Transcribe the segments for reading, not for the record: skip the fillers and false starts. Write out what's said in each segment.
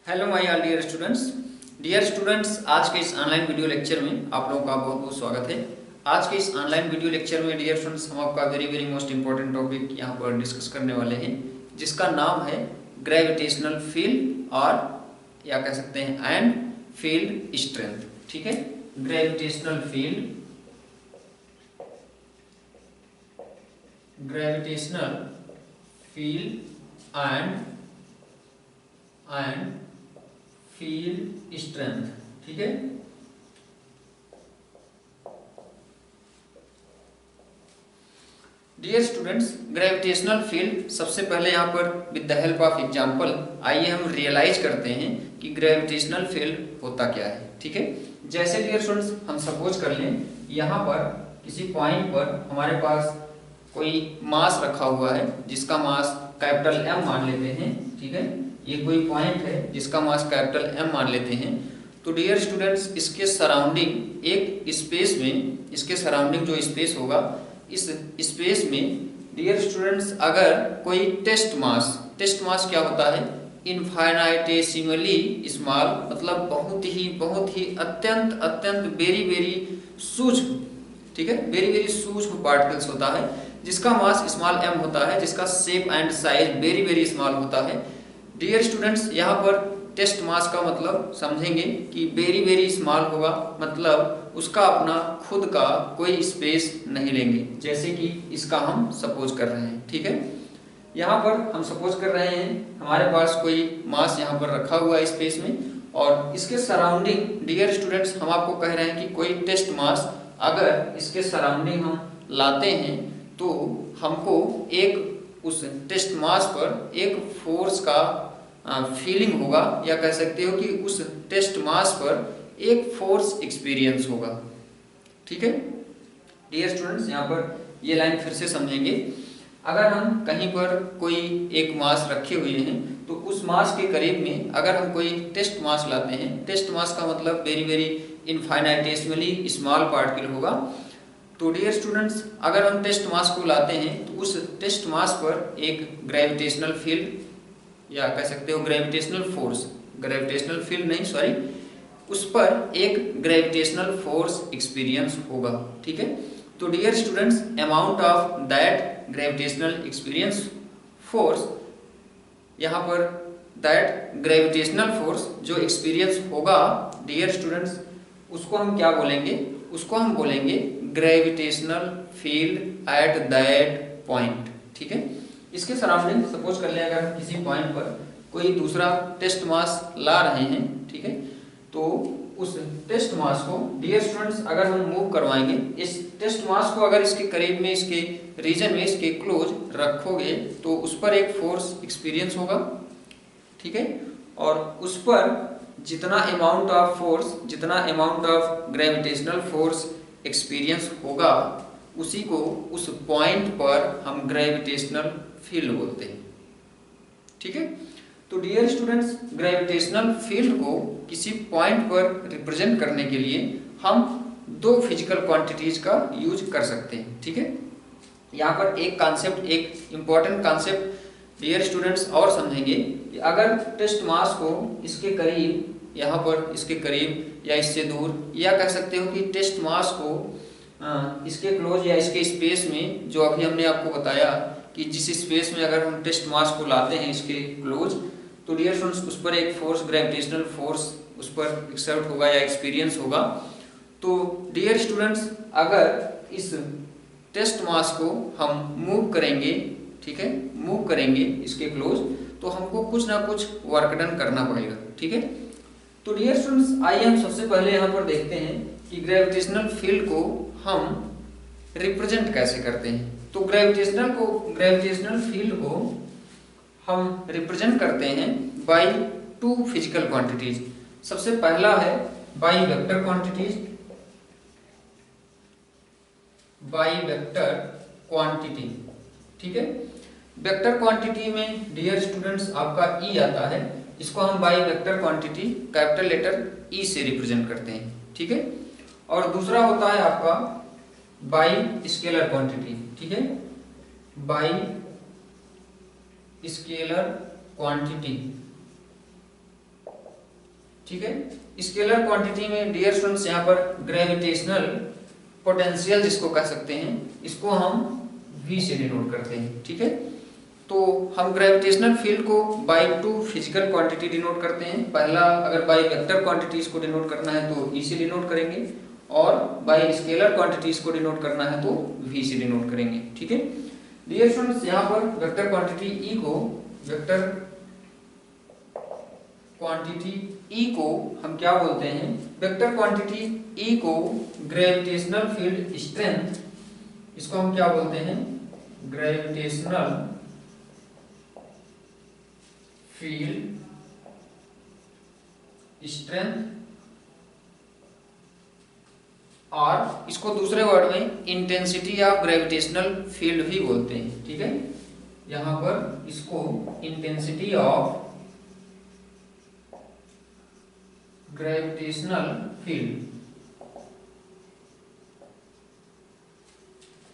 Hello my all dear students, आज के इस ऑनलाइन वीडियो लेक्चर में आप लोगों का बहुत बहुत स्वागत है। आज के इस ऑनलाइन वीडियो लेक्चर में डियर स्टूडेंट्स हम आपका वेरी मोस्ट इंपॉर्टेंट टॉपिक यहाँ पर डिस्कस करने वाले हैं, जिसका नाम है ग्रेविटेशनल फील्ड और या कह सकते हैं एंड फील्ड स्ट्रेंथ। ठीक है, gravitational field and field strength. ठीक है, डियर स्टूडेंट्स, ग्रेविटेशनल फील्ड सबसे पहले यहाँ पर with the help of example आइए हम रियलाइज करते हैं कि ग्रेविटेशनल फील्ड होता क्या है। ठीक है, जैसे डियर स्टूडेंट्स हम सपोज कर लें यहाँ पर किसी पॉइंट पर हमारे पास कोई मास रखा हुआ है जिसका मास कैपिटल M मान लेते हैं। ठीक है, ये कोई पॉइंट है जिसका मास कैपिटल M मान लेते हैं। तो डियर स्टूडेंट्स इसके सराउंडिंग एक स्पेस में, इसके सराउंडिंग जो स्पेस होगा, इस स्पेस में डियर स्टूडेंट्स अगर कोई टेस्ट मास क्या होता है, इनफाइनाइटेसिमली स्मॉल, मतलब बहुत ही अत्यंत वेरी सूक्ष्म, ठीक है, वेरी सूक्ष्म पार्टिकल्स होता है जिसका मास स्मॉल m होता है, जिसका shape and size very small होता है। डियर स्टूडेंट्स यहाँ पर टेस्ट मास का मतलब समझेंगे कि वेरी स्मॉल होगा, मतलब उसका अपना खुद का कोई स्पेस नहीं लेंगे, जैसे कि इसका हम सपोज कर रहे हैं। ठीक है, यहाँ पर हम सपोज कर रहे हैं हमारे पास कोई मास यहाँ पर रखा हुआ है स्पेस में, और इसके सराउंडिंग डियर स्टूडेंट्स हम आपको कह रहे हैं कि कोई टेस्ट मास अगर इसके सराउंडिंग हम लाते हैं तो हमको एक उस टेस्ट मास पर एक फोर्स का फीलिंग होगा, या कह सकते हो कि उस टेस्ट मास पर एक फोर्स एक्सपीरियंस होगा। ठीक है डियर स्टूडेंट्स, यहाँ पर ये लाइन फिर से समझेंगे। अगर हम कहीं पर कोई एक मास रखे हुए हैं तो उस मास के करीब में अगर हम कोई टेस्ट मास लाते हैं, टेस्ट मास का मतलब वेरी इनफाइनाइटेसिमली स्मॉल पार्टिकल होगा। तो डियर स्टूडेंट्स अगर हम टेस्ट मास को लाते हैं तो उस टेस्ट मास पर एक ग्रेविटेशनल फील्ड, या कह सकते हो ग्रेविटेशनल फोर्स, ग्रेविटेशनल फील्ड नहीं सॉरी, उस पर एक ग्रेविटेशनल फोर्स एक्सपीरियंस होगा। ठीक है, तो dear students amount of that gravitational experience force, यहाँ पर दैट ग्रेविटेशनल फोर्स जो एक्सपीरियंस होगा डियर स्टूडेंट्स, उसको हम क्या बोलेंगे, उसको हम बोलेंगे gravitational field at that point. ठीक है, इसके सराउंडिंग सपोज कर लें अगर हम किसी पॉइंट पर कोई दूसरा टेस्ट मास ला रहे हैं, ठीक है, तो उस टेस्ट मास को डियर स्टूडेंट्स अगर हम मूव करवाएंगे, इस टेस्ट मास को अगर इसके करीब में, इसके रीजन में, इसके क्लोज रखोगे तो उस पर एक फोर्स एक्सपीरियंस होगा। ठीक है, और उस पर जितना अमाउंट ऑफ फोर्स, जितना amount of gravitational force experience होगा उसी को उस पॉइंट पर हम ग्रेविटेशनल फील्ड बोलते हैं। ठीक है, तो डियर स्टूडेंट्स ग्रेविटेशनल फील्ड को किसी पॉइंट पर रिप्रेजेंट करने के लिए हम दो फिजिकल क्वांटिटीज का यूज कर सकते हैं। ठीक है, यहाँ पर एक कॉन्सेप्ट, एक इंपॉर्टेंट कॉन्सेप्ट डियर स्टूडेंट्स और समझेंगे कि अगर टेस्ट मास को इसके करीब, यहाँ पर इसके करीब या इससे दूर, या कह सकते हो कि टेस्ट मास को इसके क्लोज या इसके स्पेस में, जो अभी हमने आपको बताया कि जिस स्पेस में अगर हम टेस्ट मास को लाते हैं इसके क्लोज, तो डियर स्टूडेंट्स उस पर एक फोर्स, ग्रेविटेशनल फोर्स उस पर एक्सर्ट होगा या एक्सपीरियंस होगा। तो डियर स्टूडेंट्स अगर इस टेस्ट मास को हम मूव करेंगे, ठीक है, मूव करेंगे इसके क्लोज, तो हमको कुछ ना कुछ वर्क डन करना पड़ेगा। ठीक है, तो डियर स्टूडेंट्स आइए हम सबसे पहले यहाँ पर देखते हैं कि ग्रेविटेशनल फील्ड को हम रिप्रेजेंट कैसे करते हैं। तो ग्रेविटेशनल फील्ड को हम रिप्रेजेंट करते हैं बाय टू फिजिकल क्वांटिटीज। सबसे पहला है by vector quantities, by vector quantity. ठीक है, वेक्टर क्वांटिटी में डियर स्टूडेंट्स आपका ई आता है, इसको हम by vector quantity capital letter E से रिप्रेजेंट करते हैं। ठीक है, और दूसरा होता है आपका बाय स्केलर क्वांटिटी। ठीक है, बाय स्केलर क्वांटिटी, ठीक है। स्केलर क्वांटिटी में डियर स्टूडेंट्स यहाँ पर ग्रेविटेशनल पोटेंशियल जिसको कह सकते हैं, इसको हम V से डिनोट करते हैं, ठीक है। तो हम ग्रेविटेशनल फील्ड को by two physical quantity denote करते हैं। पहला अगर बाय वेक्टर क्वांटिटीज को डिनोट करना है तो E से डिनोट करेंगे, और बाय स्केलर क्वांटिटीज को डिनोट करना है तो V से डिनोट करेंगे, ठीक है। डियर स्टूडेंट्स, यहाँ पर वेक्टर क्वांटिटी E को हम क्या बोलते हैं? वेक्टर क्वांटिटी E को ग्रेविटेशनल फील्ड स्ट्रेंथ, इसको हम क्या बोलते हैं? ग्रेविटेशनल फील्ड स्ट्रेंथ, और इसको दूसरे वर्ड में इंटेंसिटी ऑफ ग्रेविटेशनल फील्ड भी बोलते हैं, ठीक है। यहां पर इसको intensity of gravitational field,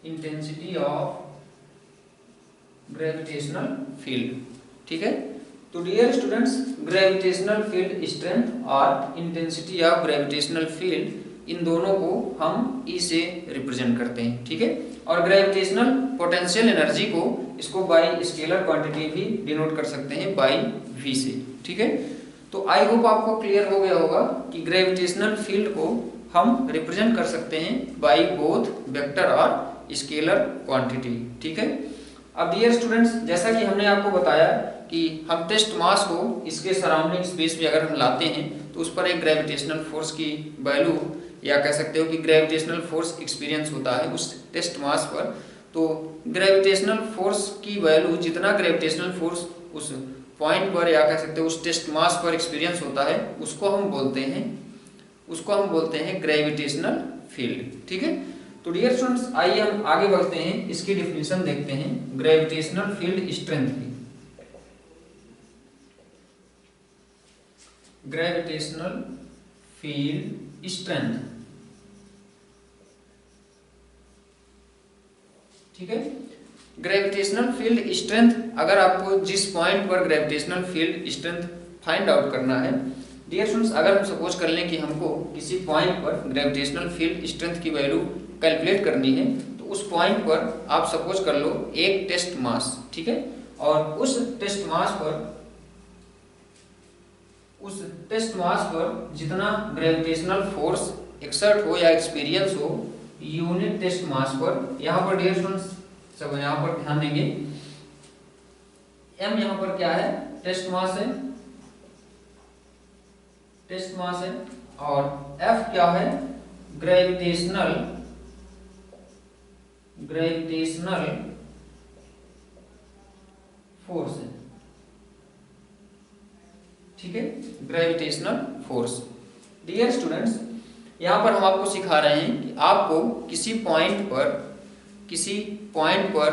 intensity of gravitational field, ठीक है। तो dear students, gravitational field strength और इंटेंसिटी ऑफ ग्रेविटेशनल फील्ड, इन दोनों को हम E से रिप्रेजेंट करते हैं, ठीक है। और ग्रेविटेशनल पोटेंशियल एनर्जी को इसको बाय स्केलर क्वांटिटी भी डिनोट कर सकते हैं बाय V से, ठीक है। तो आई होप आपको क्लियर हो गया होगा कि ग्रेविटेशनल फील्ड को हम रिप्रेजेंट कर सकते हैं बाय बोथ वेक्टर और स्केलर क्वांटिटी, ठीक है। अब डियर स्टूडेंट्स, जैसा कि हमने आपको बताया कि हम टेस्ट मास को इसके सराउंडिंग स्पेस में अगर हम लाते हैं तो उस पर एक ग्रेविटेशनल फोर्स की वैल्यू, या कह सकते हो कि ग्रेविटेशनल फोर्स एक्सपीरियंस होता है उस टेस्ट मास पर। तो ग्रेविटेशनल फोर्स की वैल्यू, जितना ग्रेविटेशनल फोर्स उस पॉइंट पर, या कह सकते हो उस टेस्ट मास पर एक्सपीरियंस होता है, उसको हम बोलते हैं ग्रेविटेशनल फील्ड, ठीक है। तो डियर स्टूडेंट्स, आइए हम आगे बढ़ते हैं, इसकी डेफिनेशन देखते हैं ग्रेविटेशनल फील्ड स्ट्रेंथ की। ग्रेविटेशनल फील्ड स्ट्रेंथ, ठीक है। ग्रेविटेशनल फील्ड स्ट्रेंथ, अगर आपको जिस पॉइंट पर gravitational field strength find out करना है, डियर स्टूडेंट्स, अगर हम सपोज कर लें कि हमको किसी पॉइंट पर ग्रेविटेशनल फील्ड स्ट्रेंथ की वैल्यू कैलकुलेट करनी है, तो उस पॉइंट पर आप सपोज कर लो एक टेस्ट मास, ठीक है। और उस टेस्ट मास पर जितना ग्रेविटेशनल फोर्स एक्सर्ट हो या एक्सपीरियंस हो यूनिट टेस्ट मास पर, यहाँ पर डियर स्टूडेंट्स सब यहाँ पर ध्यान देंगे, m यहाँ पर क्या है? टेस्ट मास है, और f क्या है? ग्रेविटेशनल फोर्स है, ठीक है, ग्रेविटेशनल फोर्स। डियर स्टूडेंट्स, यहाँ पर हम आपको सिखा रहे हैं कि आपको किसी पॉइंट पर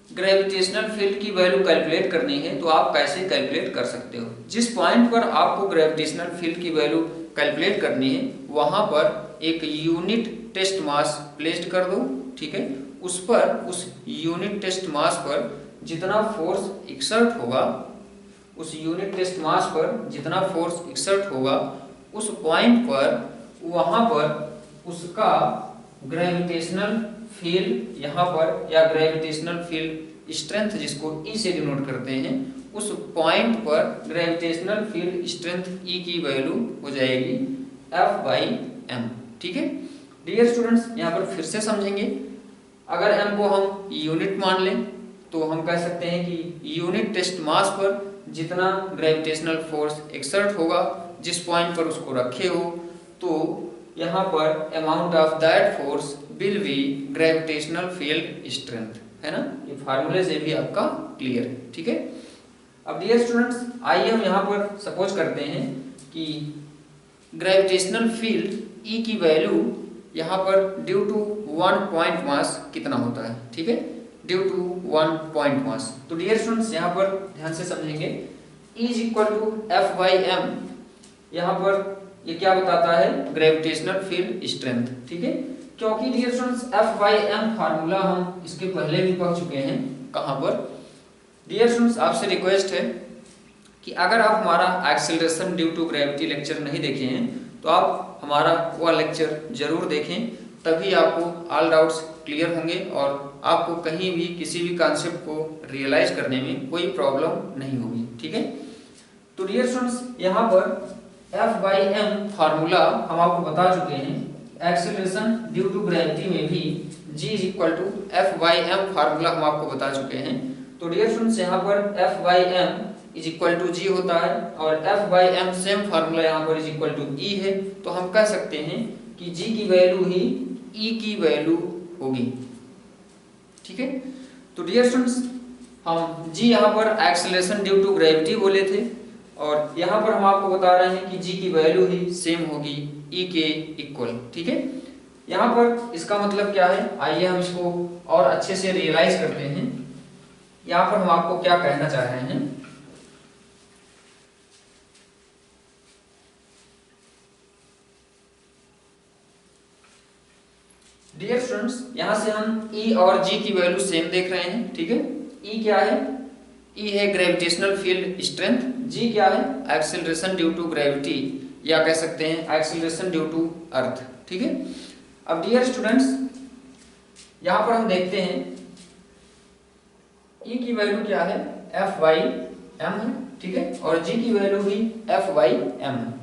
ग्रेविटेशनल फील्ड की वैल्यू कैलकुलेट करनी है, तो आप कैसे कैलकुलेट कर सकते हो। जिस पॉइंट पर आपको ग्रेविटेशनल फील्ड की वैल्यू कैलकुलेट करनी है, वहां पर एक यूनिट टेस्ट मास प्लेस्ड कर दो, ठीक है। उस यूनिट टेस्ट मास पर जितना फोर्स एक्सर्ट होगा, उस पॉइंट पर वहां पर उसका ग्रेविटेशनल फील्ड यहाँ पर, या ग्रेविटेशनल फील्ड स्ट्रेंथ जिसको E से डिनोट करते हैं, उस पॉइंट पर ग्रेविटेशनल फील्ड स्ट्रेंथ E की वैल्यू हो जाएगी F/m, ठीक है। डियर स्टूडेंट्स, यहाँ पर फिर से समझेंगे, अगर m को हम यूनिट मान लें तो हम कह सकते हैं कि यूनिट टेस्ट मास पर जितना ग्रेविटेशनल फोर्स एक्सर्ट होगा, जिस पॉइंट पर उसको रखे हो, तो यहाँ पर amount of that force will be gravitational field strength, है ना। ये फार्मूले से भी आपका क्लियर है, ठीक है। अब डियर स्टूडेंट्स, आइए हम यहाँ पर सपोज करते हैं कि ग्रेविटेशनल फील्ड E की वैल्यू यहाँ पर ड्यू टू 1 पॉइंट मास कितना होता है, ठीक है, ड्यू टू 1 पॉइंट मास। तो डियर स्टूडेंट्स, यहाँ पर ध्यान से समझेंगे, E is equal to F/m, यहाँ पर ये क्या बताता है? ग्रेविटेशनल फील्ड स्ट्रेंथ, ठीक है। क्योंकि डियर स्टूडेंट्स, F/m फार्मूला हम इसके पहले भी पढ़ चुके हैं। कहाँ पर? डियर स्टूडेंट्स, आपसे रिक्वेस्ट है कि अगर आप हमारा acceleration due to gravity lecture नहीं देखे हैं तो आप हमारा वह लेक्चर जरूर देखें, तभी आपको ऑल डाउट्स क्लियर होंगे और आपको कहीं भी किसी भी कॉन्सेप्ट को रियलाइज करने में कोई प्रॉब्लम नहीं होगी। ठीक है, तो डियर स्टूडेंट्स यहाँ पर F/m फार्मूला हम आपको बता चुके हैं। एक्सेलरेशन ड्यू टू ग्रेविटी में भी G is equal to F/m formula हम आपको बता चुके हैं। तो डियर स्टूडेंट्स यहाँ पर F/m is equal to G होता है और F/m सेम फार्मूला यहाँ पर इज इक्वल टू E है। तो हम कह सकते हैं कि G की वैल्यू ही E की वैल्यू होगी। ठीक है, तो डियर स्टूडेंट्स हम G यहाँ पर एक्सेलरेशन ड्यू टू ग्रेविटी बोले थे और यहाँ पर हम आपको बता रहे हैं कि G की वैल्यू ही सेम होगी E के इक्वल। ठीक है, यहाँ पर इसका मतलब क्या है, आइए हम इसको और अच्छे से रियलाइज करते हैं। यहाँ पर हम आपको क्या कहना चाह रहे हैं, डियर स्टूडेंट्स यहाँ से हम E और G की वैल्यू सेम देख रहे हैं। ठीक है, E क्या है, E है ग्रेविटेशनल फील्ड स्ट्रेंथ, G क्या है एक्सेलरेशन ड्यू टू ग्रेविटी या कह सकते हैं एक्सेलरेशन ड्यू टू अर्थ। ठीक है, अब डियर स्टूडेंट्स यहाँ पर हम देखते हैं E की वैल्यू क्या है F/m है। ठीक है, और G की वैल्यू भी F/m है।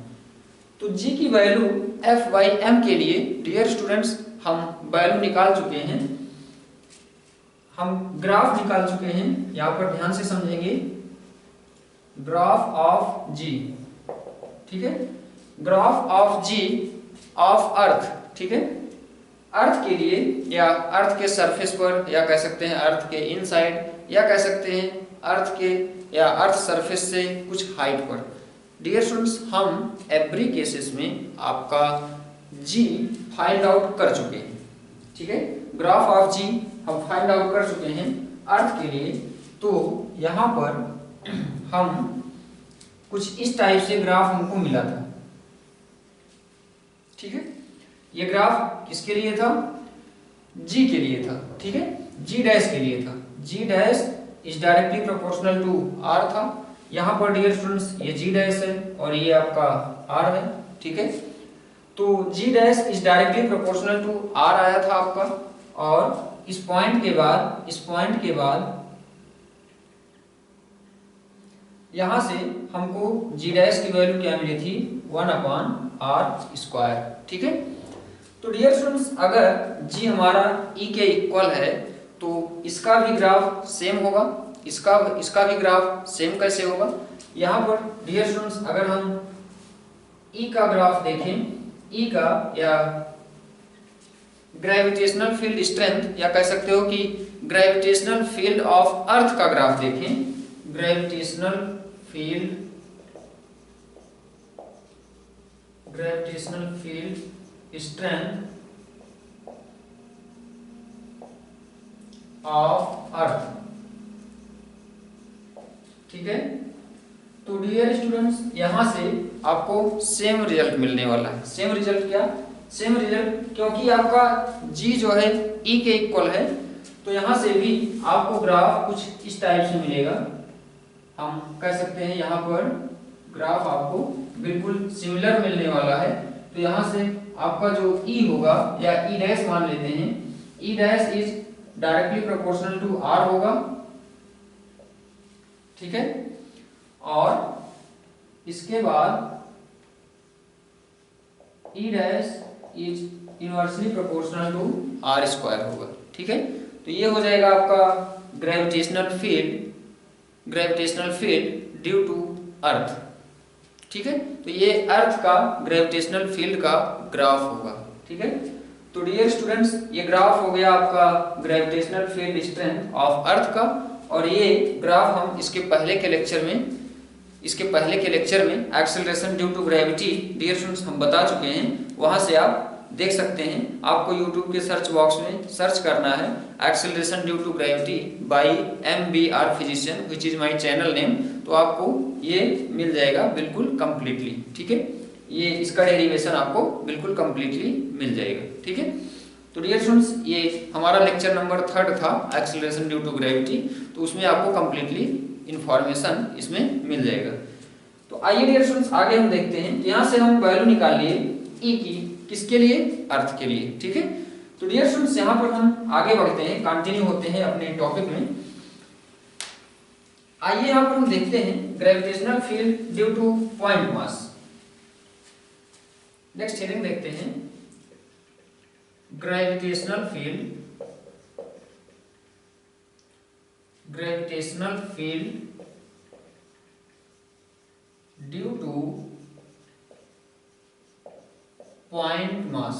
तो G की वैल्यू F/m के लिए डियर स्टूडेंट्स हम वैल्यू निकाल चुके हैं, हम ग्राफ निकाल चुके हैं। यहाँ पर ध्यान से समझेंगे, ग्राफ ऑफ G। ठीक है, graph of G of earth. ठीक है, अर्थ के लिए या अर्थ के सरफेस पर या कह सकते हैं अर्थ के इनसाइड या कह सकते हैं अर्थ के या अर्थ सरफेस से कुछ हाइट पर। डियर स्टूडेंट्स हम एवरी केसेस में आपका G फाइंड आउट कर चुके हैं। ठीक है, ग्राफ ऑफ G हम फाइंड आउट कर चुके हैं अर्थ के लिए। तो यहाँ पर हम कुछ इस टाइप से ग्राफ हमको मिला था। ठीक है, ये ग्राफ किसके लिए था, G के लिए था। ठीक है, G डैश के लिए था, G dash is directly proportional to R था। यहाँ पर डियर स्टूडेंट्स ये G डैश है और ये आपका R है। ठीक है, तो G dash is directly proportional to R आया था आपका, और इस पॉइंट के बाद यहां से हमको G डैश की वैल्यू क्या मिली थी 1/r²। ठीक है, तो डियर स्टूडेंट्स अगर G हमारा E के इक्वल है तो इसका भी ग्राफ सेम होगा, इसका भी ग्राफ सेम कैसे होगा। यहाँ पर डियर स्टूडेंट्स अगर हम E का ग्राफ देखें, E का या ग्रेविटेशनल फील्ड स्ट्रेंथ या कह सकते हो कि ग्रेविटेशनल फील्ड ऑफ अर्थ का ग्राफ देखें, gravitational field strength of earth. ठीक है, तो डियर स्टूडेंट्स यहां से आपको सेम रिजल्ट मिलने वाला है। सेम रिजल्ट क्या, सेम रिजल्ट क्योंकि आपका G जो है E के इक्वल है, तो यहां से भी आपको ग्राफ कुछ इस टाइप से मिलेगा। हम कह सकते हैं यहाँ पर ग्राफ आपको बिल्कुल सिमिलर मिलने वाला है। तो यहाँ से आपका जो E होगा या E डैश मान लेते हैं, E dash is directly proportional to R होगा। ठीक है, और इसके बाद E dash is inversely proportional to R² होगा। ठीक है, तो ये हो जाएगा आपका gravitational field due to Earth. ठीक है, तो ये अर्थ का ग्रेविटेशनल फील्ड का ग्राफ होगा। ठीक है, तो डियर स्टूडेंट्स ये ग्राफ हो गया आपका gravitational field strength of earth का, और ये ग्राफ हम इसके पहले के लेक्चर में acceleration due to gravity dear students हम बता चुके हैं। वहां से आप देख सकते हैं, आपको YouTube के सर्च बॉक्स में सर्च करना है acceleration due to gravity by MBR physician which is my channel name, तो आपको ये मिल जाएगा बिल्कुल कंप्लीटली। ठीक है, ये इसका डेरिवेशन आपको बिल्कुल कंप्लीटली मिल जाएगा। ठीक है, तो डियर स्टूडेंट्स ये हमारा लेक्चर नंबर 3 था एक्सेलरेशन ड्यू टू ग्रेविटी, तो उसमें आपको कंप्लीटली इंफॉर्मेशन इसमें मिल जाएगा। तो आइए डियर स्टूडेंट्स आगे हम देखते हैं। यहाँ से हम वैल्यू निकाल लिए ई की, किसके लिए, अर्थ के लिए, ठीक है। तो डियर स्टूडेंट्स यहाँ पर हम आगे बढ़ते हैं, कंटिन्यू होते हैं अपने टॉपिक में। आइए यहाँ पर हम देखते हैं gravitational field due to point mass. Next heading देखते हैं, gravitational field due to point मास।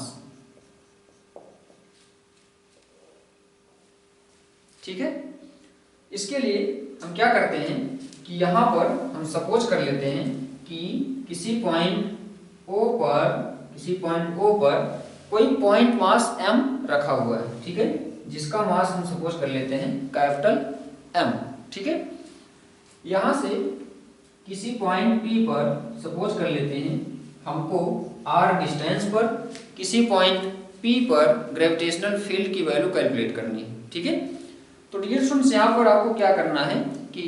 ठीक है, इसके लिए हम क्या करते हैं कि यहां पर हम सपोज कर लेते हैं कि किसी पॉइंट O पर कोई पॉइंट मास m रखा हुआ है, ठीक है, जिसका मास हम सपोज कर लेते हैं कैपिटल M, ठीक है। यहां से किसी पॉइंट P पर सपोज कर लेते हैं हमको r डिस्टेंस पर किसी पॉइंट P पर ग्रेविटेशनल फील्ड की वैल्यू कैलकुलेट करनी है, ठीक है। तो डियर स्टूडेंट्स यहाँ पर आपको क्या करना है कि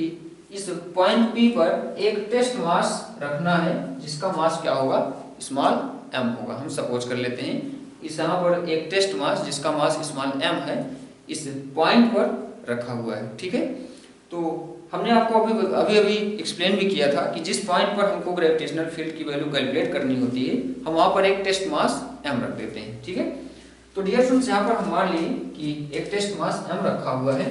इस पॉइंट P पर एक टेस्ट मास रखना है जिसका मास क्या होगा, स्मॉल m होगा। हम सपोज कर लेते हैं इस यहाँ पर एक टेस्ट मास जिसका मास स्मॉल m है इस पॉइंट पर रखा हुआ है, ठीक है। तो हमने आपको अभी एक्सप्लेन भी किया था कि जिस पॉइंट पर हमको ग्रेविटेशनल फील्ड की वैल्यू कैलकुलेट करनी होती है हम वहाँ पर एक टेस्ट मास m रख देते हैं, ठीक है। तो डियर स्टूडेंट्स यहाँ पर हम मान लिए कि एक टेस्ट मास m रखा हुआ है।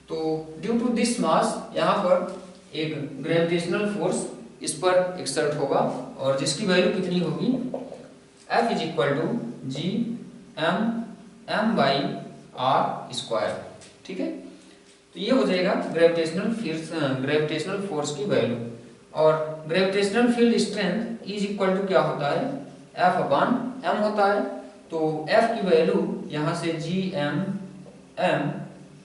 तो ड्यू टू दिस मास यहाँ पर एक ग्रेविटेशनल फोर्स इस पर एक्सर्ट होगा और जिसकी वैल्यू कितनी होगी, F is equal to G m by r square, ठीक है। तो ये हो जाएगा ग्रेविटेशनल फोर्स की वैल्यू। और gravitational field strength is equal to क्या होता है, F अपॉन m होता है। तो F की वैल्यू यहाँ से G m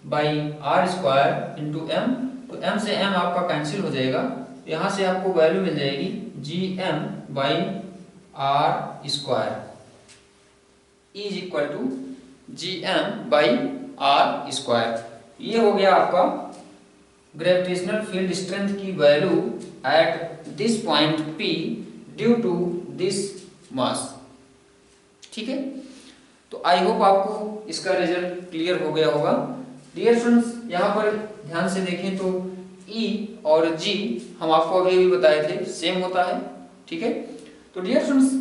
by r square into m, तो m से m आपका कैंसिल हो जाएगा, यहाँ से आपको वैल्यू मिल जाएगी G m by r square is equal to G m by r square. ये हो गया आपका ग्रेविटेशनल फील्ड स्ट्रेंथ की value at this point P due to this mass, ठीक है। तो आई होप आपको इसका रिजल्ट क्लियर हो गया होगा। डियर स्टूडेंट्स यहाँ पर ध्यान से देखें तो E और G हम आपको अभी बताए थे सेम होता है, ठीक है। तो डियर स्टूडेंट्स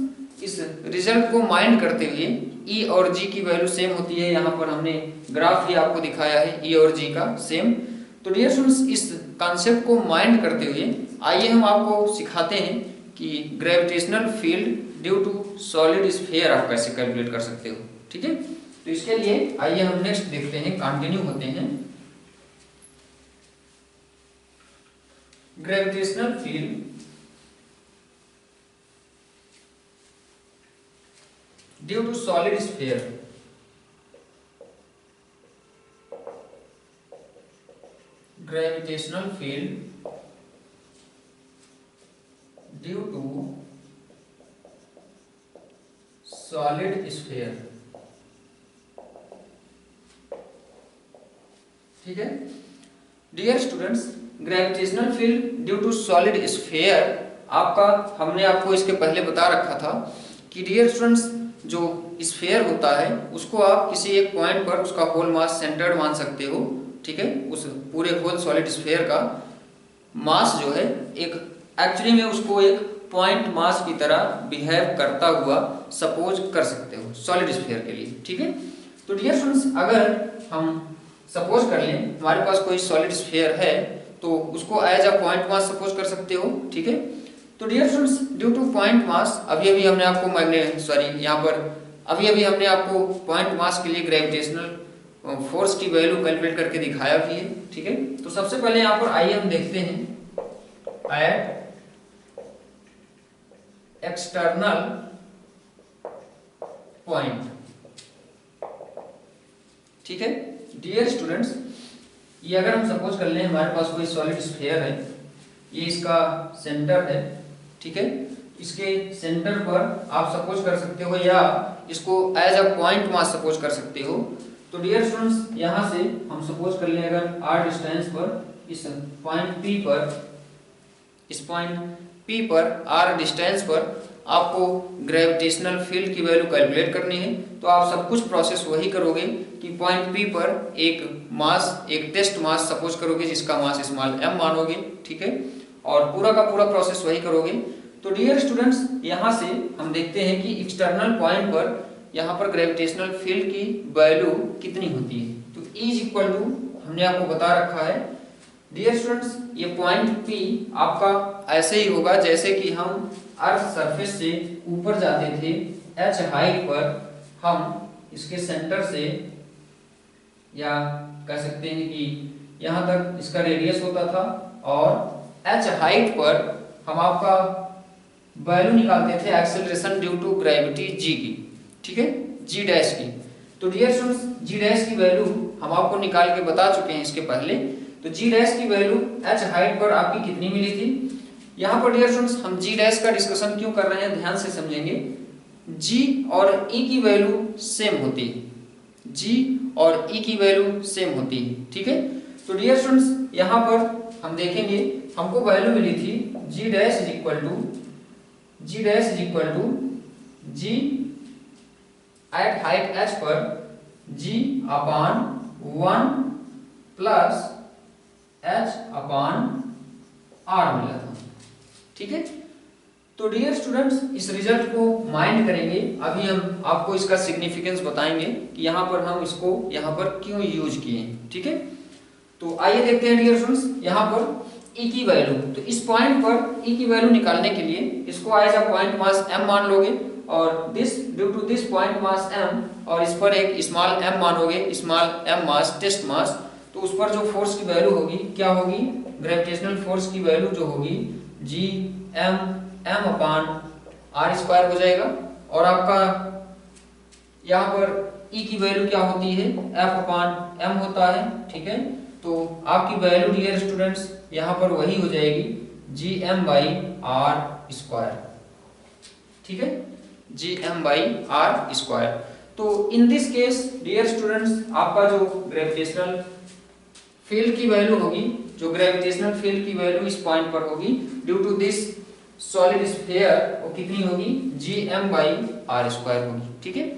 इस रिजल्ट को माइंड करते हुए E और G की वैल्यू सेम होती है, यहाँ पर हमने ग्राफ भी आपको दिखाया है E और G का सेम। तो डियर स्टूडेंट्स इस कॉन्सेप्ट को माइंड करते हुए आइए हम आपको सिखाते हैं कि gravitational field due to solid sphere आप कैसे कैलकुलेट कर सकते हो, ठीक है। तो इसके लिए आइए हम नेक्स्ट देखते हैं, कंटिन्यू होते हैं। Gravitational field due to solid sphere, gravitational field due to solid sphere, ठीक है। Dear students gravitational field due to solid sphere आपका हमने आपको इसके पहले बता रखा था कि डियर स्टूडेंट्स जो स्फीयर होता है उसको आप किसी एक पॉइंट पर उसका होल मास सेंटर्ड मान सकते हो, ठीक है। उस पूरे होल सॉलिड स्फीयर का मास जो है एक एक्चुअली में उसको एक पॉइंट मास की तरह बिहेव करता हुआ सपोज कर सकते हो सॉलिड स्फीयर के लिए, ठीक है। तो डियर स्टूडेंट्स अगर हम सपोज कर लें हमारे पास कोई सॉलिड स्फीयर है तो उसको as a point mass suppose कर सकते हो, ठीक है। तो dear students due to point mass अभी हमने आपको हमने आपको पॉइंट मास के लिए ग्रेविटेशनल फोर्स की वैल्यू कैलकुलेट करके दिखाया भी है, ठीक है। तो सबसे पहले यहाँ पर आइए हम देखते हैं एट एक्सटर्नल पॉइंट, ठीक है। डियर स्टूडेंट्स ये अगर हम सपोज कर लें हमारे पास कोई सॉलिड स्फीयर है, ये इसका सेंटर है, ठीक है। इसके सेंटर पर आप सपोज कर सकते हो या इसको as a point mass suppose कर सकते हो। तो डियर स्टूडेंट्स यहाँ से हम सपोज कर लें अगर r डिस्टेंस पर इस पॉइंट P पर इस पॉइंट P पर r डिस्टेंस पर आपको ग्रेविटेशनल फील्ड की वैल्यू कैलकुलेट करनी है। तो आप सब कुछ प्रोसेस वही करोगे कि पॉइंट P पर एक टेस्ट मास सपोज करोगे जिसका मास स्मॉल m मानोगे, ठीक है, और पूरा का पूरा प्रोसेस वही करोगे। तो डियर स्टूडेंट्स, यहाँ से हम देखते हैं कि एक्सटर्नल पॉइंट पर यहाँ पर ग्रेविटेशनल फील्ड की वैल्यू कितनी होती है। तो E इज इक्वल टू हमने आपको बता रखा है डियर स्टूडेंट्स, ये पॉइंट P आपका ऐसे ही होगा जैसे कि हम अर्थ सरफेस से ऊपर जाते थे h हाइट पर, हम इसके सेंटर से या कह सकते हैं कि यहाँ तक इसका रेडियस होता था और h हाइट पर हम आपका वैल्यू निकालते थे acceleration due to gravity g की, ठीक है, g डैश की। तो डियर स्टूडेंट्स, g डैश की वैल्यू हम आपको निकाल के बता चुके हैं इसके पहले। तो g डैश की वैल्यू h हाइट पर आपकी कितनी मिली थी। यहाँ पर डियर स्टूडेंट्स हम g डैश का डिस्कशन क्यों कर रहे हैं, ध्यान से समझेंगे। g और e की वैल्यू सेम होती है, g और e की वैल्यू सेम होती है, ठीक है। तो डियर स्टूडेंट्स, यहाँ पर हम देखेंगे हमको वैल्यू मिली थी g dash is equal to g at height h पर g upon 1 plus h upon r मिला था, ठीक है। तो डियर स्टूडेंट्स, इस रिजल्ट को माइंड करेंगे। अभी हम आपको इसका सिग्निफिकेंस बताएंगे कि यहाँ पर हम इसको यहाँ पर क्यों यूज किए, ठीक है। तो आइए देखते हैं डियर स्टूडेंट्स, यहाँ पर E की वैल्यू। तो इस पॉइंट पर E की वैल्यू निकालने के लिए इसको as a point mass m मान लोगे और this due to this point mass m, और इस पर एक स्मॉल m मानोगे, small m mass, test mass. तो उस पर जो फोर्स की वैल्यू होगी क्या होगी, ग्रेविटेशनल फोर्स की वैल्यू जो होगी जी m अपान r स्क्वायर हो जाएगा। और आपका यहाँ पर E की वैल्यू क्या होती है, F अपान m होता है, ठीक है। तो आपकी वैल्यू डियर स्टूडेंट्स यहाँ पर वही हो जाएगी G m by r square, ठीक है, G m by r square. तो in this case dear students, आपका जो ग्रेविटेशनल फील्ड की वैल्यू होगी, जो ग्रेविटेशनल फील्ड की वैल्यू इस पॉइंट पर होगी due to this solid sphere, वो कितनी होगी, G m by r square होगी, ठीक है।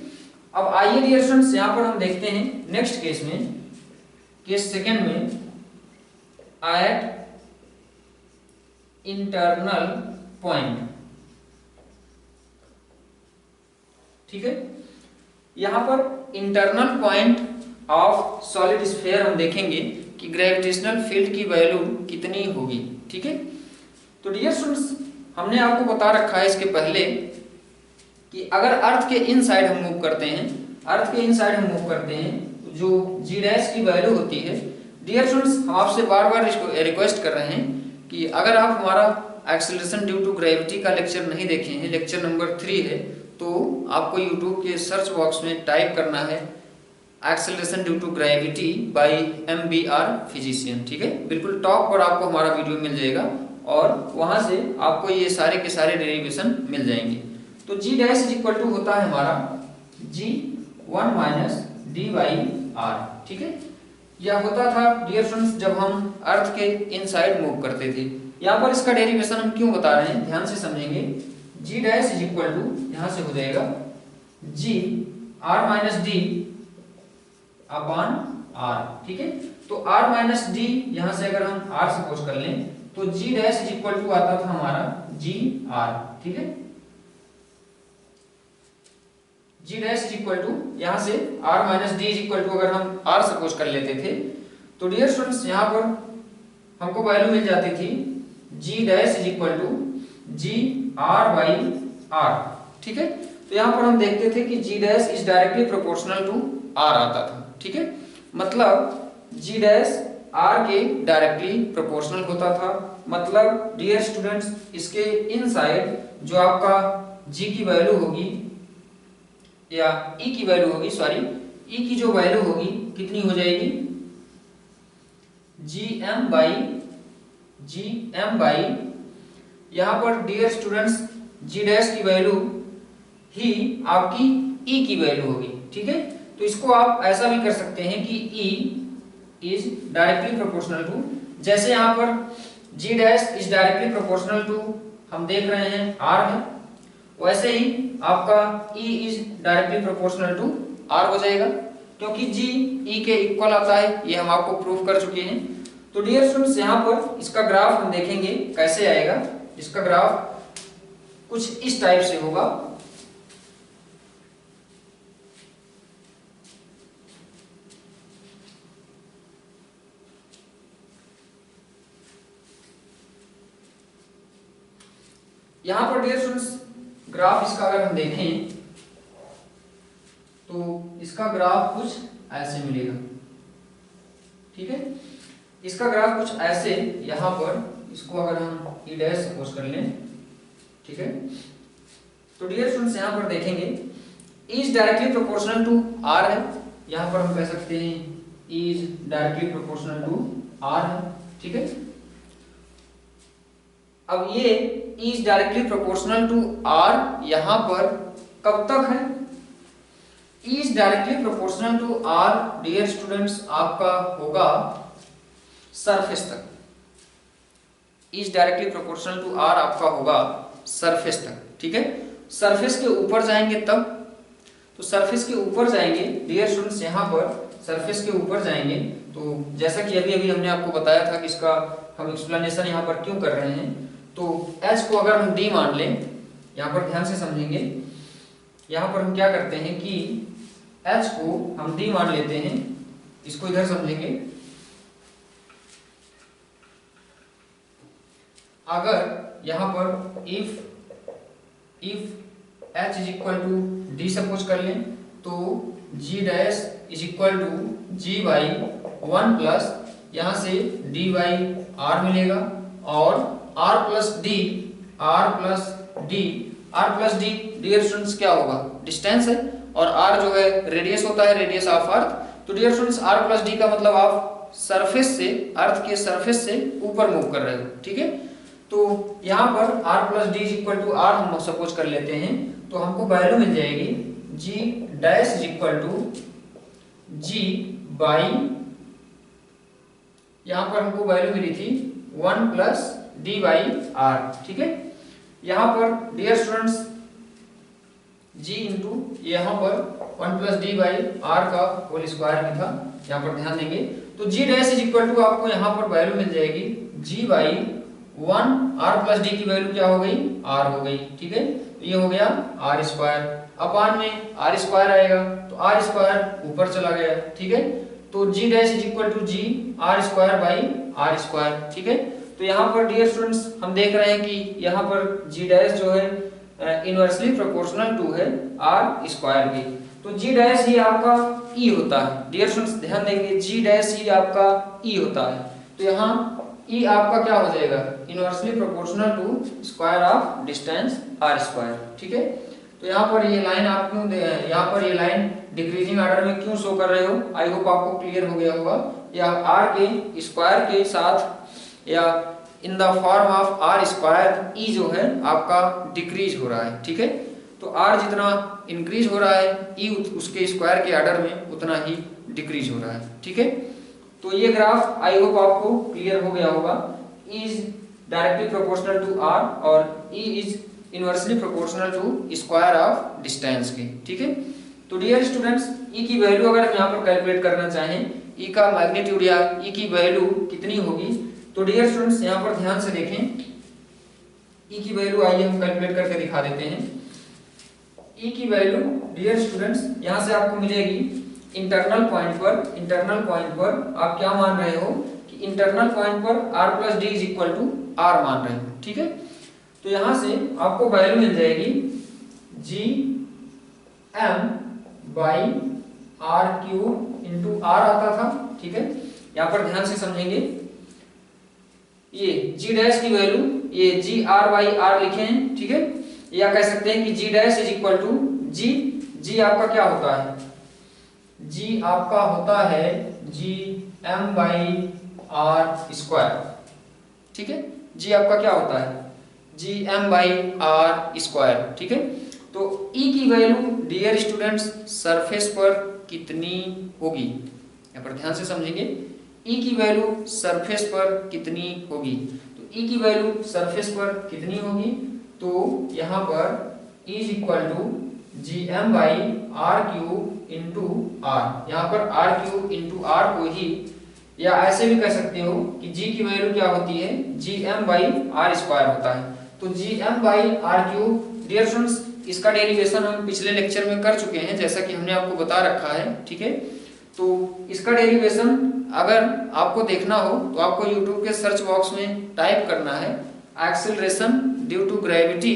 अब आइए डियर स्टूडेंट्स, यहाँ पर हम देखते हैं नेक्स्ट केस में, केस सेकेंड में, एट इंटरनल पॉइंट, ठीक है। यहाँ पर internal point of solid sphere हम देखेंगे कि ग्रेविटेशनल फील्ड की वैल्यू कितनी होगी, ठीक है। तो डियर स्टूडेंट्स, हमने आपको बता रखा है इसके पहले कि अगर अर्थ के इनसाइड हम मूव करते हैं, तो जो जी डैश की वैल्यू होती है, डियर स्टूडेंट्स, हम आपसे बार बार रिक्वेस्ट कर रहे हैं कि अगर आप हमारा एक्सेलरेशन ड्यू टू ग्रेविटी का लेक्चर नहीं देखे हैं, लेक्चर नंबर 3 है, तो आपको यूट्यूब के सर्च बॉक्स में टाइप करना है acceleration due to gravity by MBR physician, ठीक है। बिल्कुल टॉप पर आपको हमारा वीडियो मिल जाएगा और वहां से आपको ये सारे के सारे डेरिवेशन मिल जाएंगे। तो G dash is equal to होता है हमारा g1 minus D by R, ठीक है। यह होता था डियर स्टूडेंट्स जब हम अर्थ के इनसाइड मूव करते थे। यहाँ पर इसका डेरिवेशन हम क्यों बता रहे हैं, ध्यान से समझेंगे। G dash is equal to यहाँ से हो जाएगा G R minus D upon R, ठीक है। तो आर माइनस डी यहाँ से अगर हम आर सपोज कर लें तो G dash is equal to आता था हमारा जी आर, ठीक है। G dash is equal to यहाँ से R minus D is equal to अगर हम आर सपोज कर लेते थे तो डियर स्टूडेंट्स यहाँ पर हमको वैल्यू मिल जाती थी G dash is equal to G R by R, ठीक है। तो यहाँ पर हम देखते थे कि G dash is directly proportional to R आता था, ठीक है। मतलब जी डैश आर के डायरेक्टली प्रोपोर्शनल होता था। मतलब डियर स्टूडेंट्स, इसके इनसाइड जो आपका जी की वैल्यू होगी या ई की वैल्यू होगी, सॉरी, ई की जो वैल्यू होगी कितनी हो जाएगी, जी एम बाई यहाँ पर डियर स्टूडेंट्स जी डैश की वैल्यू ही आपकी ई की वैल्यू होगी, ठीक है। तो इसको आप ऐसा भी कर सकते हैं कि E is directly proportional to, जैसे यहाँ पर G dash is directly proportional to, हम देख रहे हैं आर है, वैसे ही आपका E is directly proportional to R हो जाएगा, क्योंकि जी ई के इक्वल आता है, ये हम आपको प्रूव कर चुके हैं। तो डियर स्टूडेंट्स यहाँ पर इसका ग्राफ हम देखेंगे कैसे आएगा। इसका ग्राफ कुछ इस टाइप से होगा। यहाँ पर डियर स्टूडेंट्स ग्राफ इसका अगर हम देखें तो इसका ग्राफ कुछ ऐसे मिलेगा, ठीक है। इसका ग्राफ कुछ ऐसे, यहाँ पर इसको अगर हम ई डैश सपोज कर लें, ठीक है। तो डियर स्टूडेंट्स यहाँ पर देखेंगे is directly proportional to R है, यहाँ पर हम कह सकते हैं is directly proportional to R है, ठीक है। अब ये is directly proportional to R यहाँ पर कब तक है? Is directly proportional to R dear students आपका होगा सरफेस तक। Is directly proportional to R आपका होगा सरफेस तक, ठीक है। सरफेस के ऊपर जाएंगे तब, तो सरफेस के ऊपर जाएंगे डियर स्टूडेंट्स, यहाँ पर सरफेस के ऊपर जाएंगे तो जैसा कि अभी हमने आपको बताया था कि इसका हम एक्सप्लेनेशन यहाँ पर क्यों कर रहे हैं। तो h को अगर हम d मान लें, यहाँ पर ध्यान से समझेंगे, यहाँ पर हम क्या करते हैं कि h को हम d मान लेते हैं, इसको इधर समझेंगे। अगर यहाँ पर if h is equal to d suppose कर लें तो g dash is equal to g by 1 plus यहाँ से d बाई r मिलेगा, और r plus D dear students क्या होगा? डिस्टेंस है, और r जो है रेडियस होता है, रेडियस ऑफ अर्थ। तो dear students r plus D का मतलब आप सरफेस से, अर्थ के सरफेस से ऊपर मूव कर रहे हो, ठीक है। तो यहाँ पर r plus D is equal to r हम सपोज कर लेते हैं, तो हमको वैल्यू मिल जाएगी g dash is equal to g by, यहाँ पर हमको वैल्यू मिली थी 1 प्लस डी बाई आर, ठीक है। यहाँ पर डियर स्टूडेंट्स g इंटू यहाँ पर 1 प्लस डी बाई आर का होल स्क्वायर में था, यहाँ पर ध्यान देंगे। तो g dash is equal to आपको यहाँ पर वैल्यू मिल जाएगी g by 1, r plus D की वैल्यू क्या हो गई? r हो गई, ठीक है। तो ये हो गया r स्क्वायर, अपान में r स्क्वायर आएगा, तो r स्क्वायर ऊपर चला गया, ठीक है। तो g dash is equal to g r square by r square, ठीक है। तो यहाँ पर डियर स्टूडेंट्स हम देख रहे हैं कि यहाँ पर g डैश जो है इनवर्सली प्रोपोर्शनल टू है r स्क्वायर की, तो g डैश ही आपका e होता है। डियर स्टूडेंट्स ध्यान देंगे, g डैश ही आपका e होता है, तो यहाँ e आपका क्या हो जाएगा? Inversely proportional to square of distance r square, ठीक है। तो यहाँ पर ये लाइन आप क्यों यहाँ पर ये लाइन डिक्रीजिंग ऑर्डर में क्यों शो कर रहे हो? आई होप आपको क्लियर हो गया होगा। या r के स्क्वायर के साथ या in the form of r square e जो है आपका डिक्रीज हो रहा है, ठीक है। तो r जितना इंक्रीज हो रहा है e उसके स्क्वायर के ऑर्डर में उतना ही डिक्रीज हो रहा है, ठीक है। तो ये ग्राफ आई होप आपको क्लियर हो गया होगा। e is directly proportional to r और e is inversely proportional to square of distance के, ठीक है। तो डियर स्टूडेंट्स e की वैल्यू अगर हम यहाँ पर कैलकुलेट करना चाहें, e का मैग्नीट्यूड या e की वैल्यू कितनी होगी, तो डियर स्टूडेंट्स यहाँ पर ध्यान से देखें, e की वैल्यू आइए हम कैलकुलेट करके दिखा देते हैं। e की वैल्यू डियर स्टूडेंट्स यहाँ से आपको मिलेगी इंटरनल पॉइंट पर आप क्या मान रहे हो कि इंटरनल पॉइंट पर r plus D is equal to r मान रहे हो, ठीक है। तो यहाँ से आपको वैल्यू मिल जाएगी G M by R cube into R आता था, ठीक है। यहाँ पर ध्यान से समझेंगे, ये जी डैश की वैल्यू ये जी आर बाई आर लिखे हैं, ठीक है। या कह सकते हैं कि G dash is equal to G आपका क्या होता है? जी आपका होता है G M by R square, ठीक है। जी आपका क्या होता है? G M by R square, ठीक है। तो e की वैल्यू डियर स्टूडेंट्स सरफेस पर कितनी होगी? यहाँ पर ध्यान से समझेंगे, e की वैल्यू सरफेस पर कितनी होगी? तो E की वैल्यू सरफेस पर कितनी होगी, तो यहाँ पर E is equal to GM by R cube into R. यहाँ पर आर क्यूब इंटू आर को ही या ऐसे भी कह सकते हो कि G की वैल्यू क्या होती है, GM बाई आर स्क्वायर होता है। तो GM by R cube, dear students इसका डेरिवेशन हम पिछले लेक्चर में कर चुके हैं, जैसा कि हमने आपको बता रखा है, ठीक है। तो इसका डेरिवेशन अगर आपको देखना हो तो आपको YouTube के सर्च बॉक्स में टाइप करना है acceleration due to gravity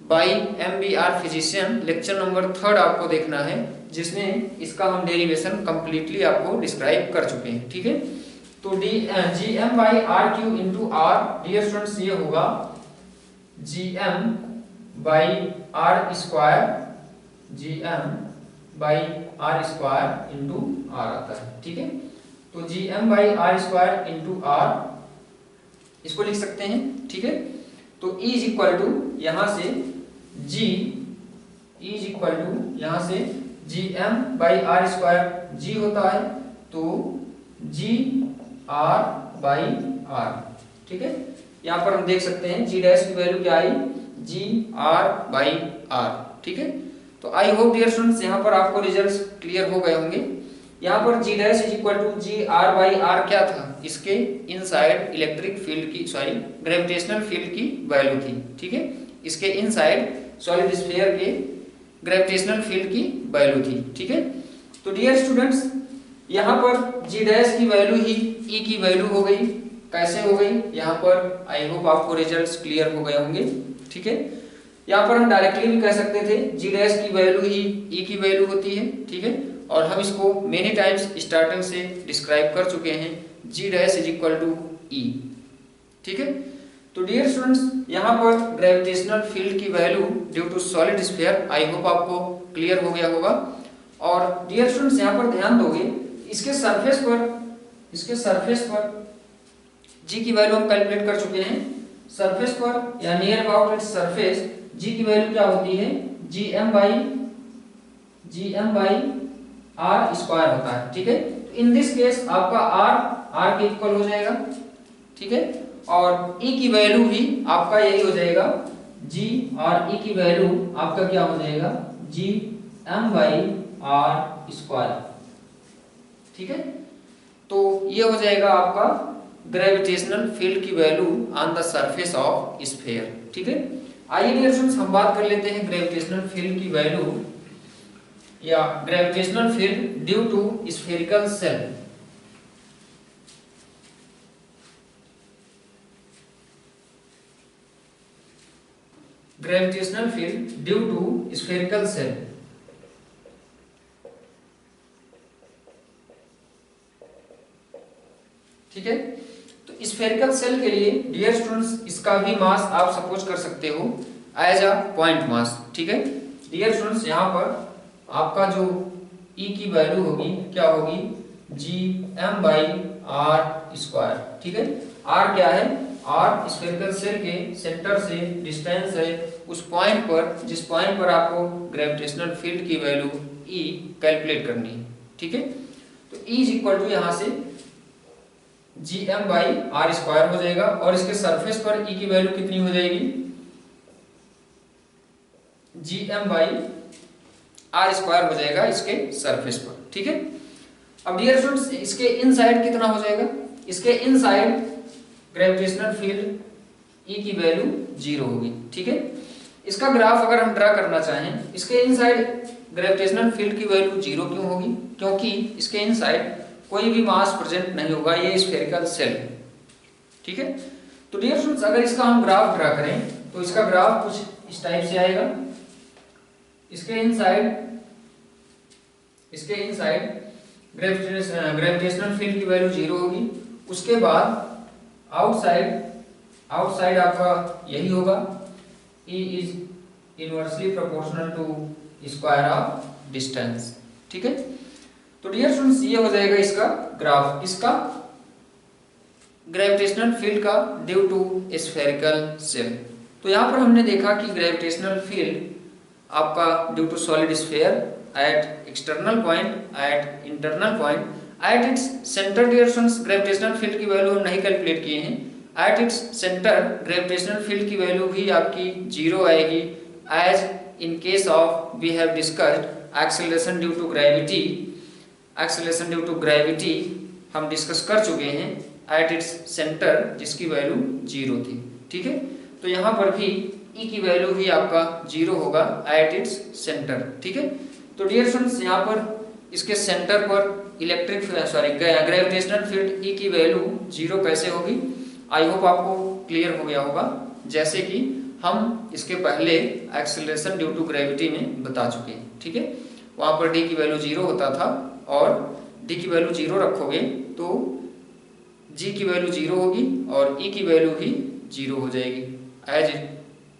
by MBR physician, lecture number 3 आपको देखना है, जिसमें इसका हम डेरिवेशन कंप्लीटली आपको डिस्क्राइब कर चुके हैं, ठीक है। तो GM by R cube into R, dear students ये होगा GM by R square, GM by R square into R आता है, ठीक है। तो GM by R square into R इसको लिख सकते हैं, ठीक है। तो E इज इक्वल टू यहां से G, E is equal to यहां से GM by R square G होता है, तो G R बाई R, ठीक है। यहां पर हम देख सकते हैं G डैश की वैल्यू क्या आई, G R बाई R, ठीक है। तो आई होप डियर स्टूडेंट्स यहाँ पर आपको रिजल्ट्स क्लियर हो गए होंगे। यहाँ पर G dash is equal to G R by R क्या था, इसके इनसाइड इलेक्ट्रिक फील्ड की, सॉरी ग्रेविटेशनल फील्ड की वैल्यू थी, ठीक है। इसके इनसाइड सॉलिड स्फीयर के ग्रेविटेशनल फील्ड की वैल्यू थी, ठीक है। तो डियर स्टूडेंट्स यहाँ पर G डैश की वैल्यू ही E की वैल्यू हो गई। कैसे हो गई, यहाँ पर आई होप आपको रिजल्ट्स क्लियर हो गए होंगे, ठीक है। यहाँ पर हम डायरेक्टली भी कह सकते थे G डैश की वैल्यू ही E की वैल्यू होती है, ठीक है। और हम इसको मेनी टाइम्स स्टार्टिंग से डिस्क्राइब कर चुके हैं, G dash is equal to E, ठीक है। तो डियर स्टूडेंट्स यहाँ पर ग्रेविटेशनल फील्ड की value due to solid sphere I hope आपको क्लियर हो गया होगा। और डियर स्टूडेंट्स यहाँ पर ध्यान दोगे, इसके सरफेस पर G की वैल्यू हम कैलकुलेट कर चुके हैं। सरफेस पर या near about its surface G की वैल्यू क्या होती है, GM बाई आर स्क्वायर होता है, ठीक है। तो इन दिस केस आपका R के इक्वल हो जाएगा, ठीक है। और E की वैल्यू भी आपका यही हो जाएगा, G और E की वैल्यू आपका क्या हो जाएगा, GM बाई आर स्क्वायर, ठीक है। तो ये हो जाएगा आपका ग्रेविटेशनल फील्ड की value on the surface of sphere, ठीक है। आइए डियर स्टूडेंट्स हम बात कर लेते हैं ग्रेविटेशनल फील्ड की वैल्यू या gravitational field due to spherical shell. Gravitational field due to spherical shell, ठीक है। तो स्फेरिकल शेल के लिए डियर स्टूडेंट्स इसका भी मास आप सपोज कर सकते हो एज अ पॉइंट मास, ठीक है। डियर स्टूडेंट्स यहाँ पर आपका जो E की वैल्यू होगी क्या होगी, GM बाई आर स्क्वायर, ठीक है। R क्या है, R स्फेरिकल शेल के सेंटर से डिस्टेंस है उस पॉइंट पर जिस पॉइंट पर आपको ग्रेविटेशनल फील्ड की वैल्यू E कैलकुलेट करनी है, ठीक है। तो E इज इक्वल टू यहाँ से GM बाई आर स्क्वायर हो जाएगा और इसके सरफेस पर E की वैल्यू कितनी हो जाएगी, GM बाई आर स्क्वायर हो जाएगा इसके सरफेस पर, ठीक है। अब डियर स्टूडेंट्स इसके इनसाइड कितना हो जाएगा, इसके इनसाइड ग्रेविटेशनल फील्ड E की वैल्यू 0 होगी, ठीक है। इसका ग्राफ अगर हम ड्रा करना चाहें, इसके इनसाइड ग्रेविटेशनल फील्ड की वैल्यू 0 क्यों होगी, क्योंकि इसके इनसाइड कोई भी मास प्रेजेंट नहीं होगा, ये स्फेरिकल शेल है, ठीक है। तो डियर स्टूडेंट्स अगर इसका हम ग्राफ ड्रा करें तो इसका ग्राफ कुछ इस टाइप से आएगा। इसके इनसाइड ग्रेविटेशनल फील्ड की वैल्यू 0 होगी। उसके बाद आउटसाइड आपका यही होगा, E is inversely proportional to square of distance, ठीक है। तो डियर स्टूडेंट्स ये हो जाएगा इसका ग्राफ, इसका ग्रेविटेशनल फील्ड का ड्यू टू स्फेरिकल शेल। तो यहाँ पर हमने देखा कि ग्रेविटेशनल फील्ड आपका due to solid sphere at external point, at internal point, at its centre. Dear students gravitational field की वैल्यू हम नहीं कैलकुलेट किए हैं, at its centre gravitational field की वैल्यू भी आपकी जीरो आएगी, as in case of we have discussed acceleration due to gravity. Acceleration due to gravity हम डिस्कस कर चुके हैं एट इट्स सेंटर, जिसकी वैल्यू जीरो थी। ठीक है, तो यहाँ पर भी ई की वैल्यू भी आपका जीरो होगा एट इट्स सेंटर। ठीक है, तो डियर स्टूडेंट्स यहाँ पर इसके सेंटर पर ग्रेविटेशनल फील्ड ई की वैल्यू जीरो कैसे होगी, आई होप आपको क्लियर हो गया होगा, जैसे कि हम इसके पहले एक्सेलरेशन ड्यू टू ग्रेविटी में बता चुके हैं। ठीक है, वहाँ पर डी की वैल्यू जीरो होता था और डी की वैल्यू जीरो रखोगे तो जी की वैल्यू जीरो होगी और ई की वैल्यू भी जीरो हो जाएगी, as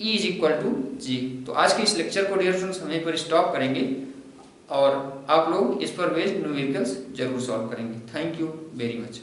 E is equal to G. तो आज के इस लेक्चर को डियर स्टूडेंट्स हम यहीं पर स्टॉप करेंगे और आप लोग इस पर बेस्ड न्यूमेरिकल्स जरूर सॉल्व करेंगे। Thank you very much.